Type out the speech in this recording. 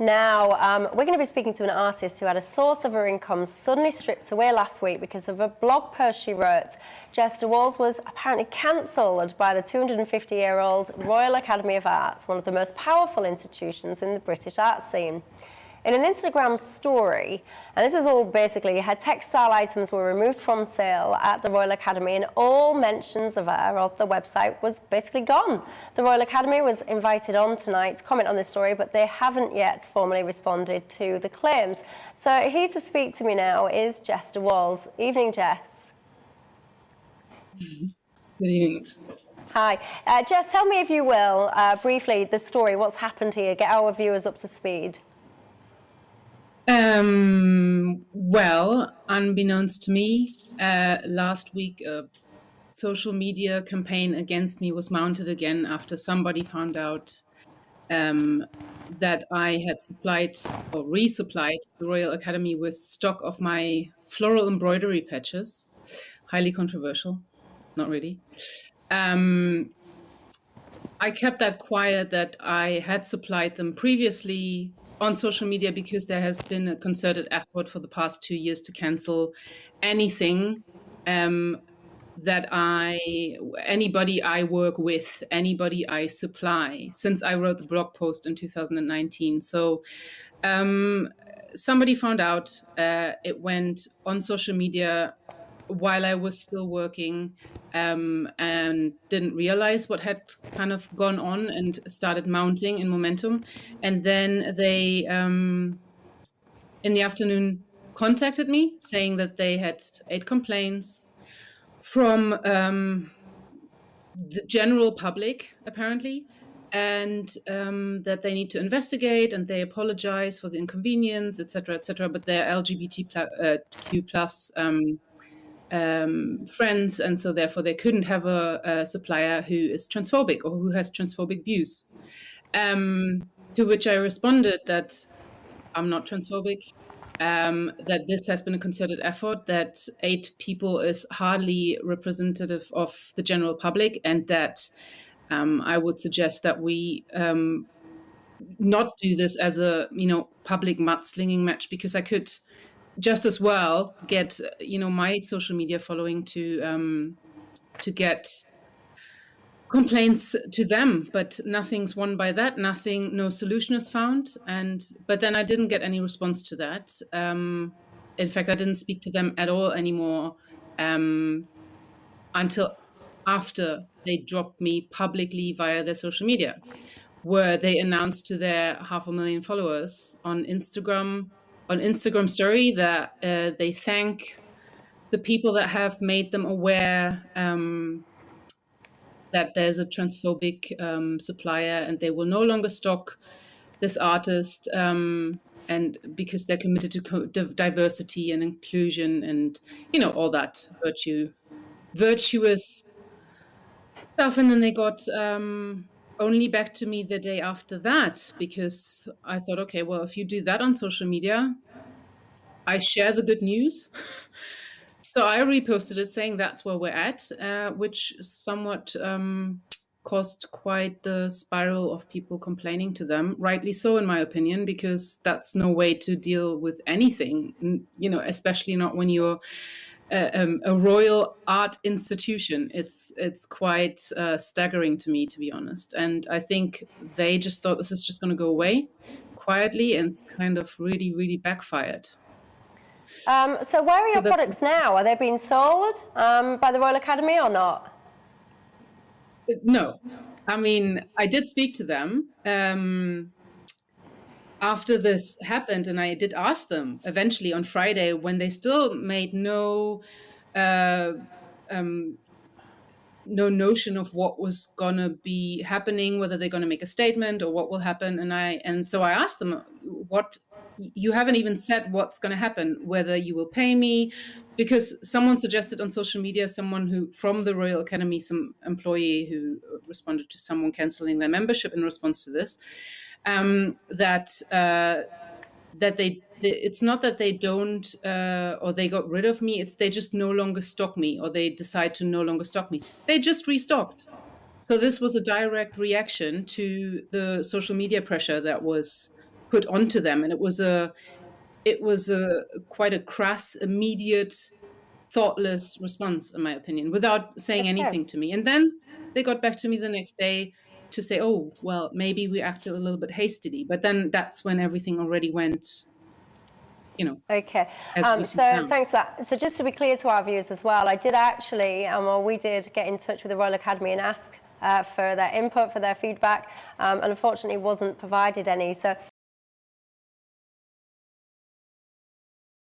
Now, we're going to be speaking to an artist who had a source of her income suddenly stripped away last week because of a blog post she wrote. Jess de Wahls was apparently cancelled by the 250-year-old Royal Academy of Arts, one of the most powerful institutions in the British art scene. In an Instagram story, and this was all basically, her textile items were removed from sale at the Royal Academy and all mentions of her or the website was basically gone. The Royal Academy was invited on tonight to comment on this story, but they haven't yet formally responded to the claims. So here to speak to me now is Jess de Wahls. Evening, Jess. Good evening. Hi. Jess, tell me, if you will, briefly, the story, what's happened here, get our viewers up to speed. Well, unbeknownst to me, last week a social media campaign against me was mounted again after somebody found out that I had supplied or resupplied the Royal Academy with stock of my floral embroidery patches. Highly controversial, not really. I kept that quiet that I had supplied them previously on social media because there has been a concerted effort for the past 2 years to cancel anything that anybody I work with, anybody I supply, since I wrote the blog post in 2019. So somebody found out, it went on social media while I was still working, and didn't realize what had kind of gone on and started mounting in momentum. And then they, in the afternoon, contacted me saying that they had 8 complaints from the general public, apparently, and that they need to investigate, and they apologize for the inconvenience, etc., but they're LGBTQ plus friends, and so therefore they couldn't have a supplier who is transphobic or who has transphobic views. To which I responded that I'm not transphobic, that this has been a concerted effort, that 8 people is hardly representative of the general public, and that I would suggest that we not do this as a public mudslinging match, because I could just as well get my social media following to get complaints to them, but nothing's won by that. No solution is found, but then I didn't get any response to that. In fact, I didn't speak to them at all anymore until after they dropped me publicly via their social media, where they announced to their 500,000 followers on Instagram story that they thank the people that have made them aware that there's a transphobic supplier, and they will no longer stock this artist, and because they're committed to diversity and inclusion and all that virtuous stuff. And then they got only back to me the day after that, because I thought, okay, well, if you do that on social media, I share the good news. So I reposted it saying that's where we're at, which somewhat caused quite the spiral of people complaining to them, rightly so, in my opinion, because that's no way to deal with anything, especially not when you're a royal art institution. It's quite staggering to me, to be honest. And I think they just thought this is just going to go away quietly, and it's kind of really, really backfired. So where are your products now? Are they being sold by the Royal Academy or not? No. I mean, I did speak to them after this happened, and I did ask them eventually on Friday, when they still made no notion of what was gonna be happening, whether they're gonna make a statement or what will happen. And so I asked them, what, you haven't even said what's gonna happen, whether you will pay me, because someone suggested on social media, someone who from the Royal Academy, some employee who responded to someone canceling their membership in response to this, that they it's not that they don't or they got rid of me, it's they just no longer stock me, or they decide to no longer stock me. They just restocked. So this was a direct reaction to the social media pressure that was put onto them, and it was a quite a crass, immediate, thoughtless response, in my opinion, without saying anything to me. And then they got back to me the next day to say, oh, well, maybe we acted a little bit hastily. But then that's when everything already went, Okay. as we see So now. thanks for that. So just to be clear to our viewers as well, I did actually, we did get in touch with the Royal Academy and ask for their input, for their feedback, and unfortunately wasn't provided any. So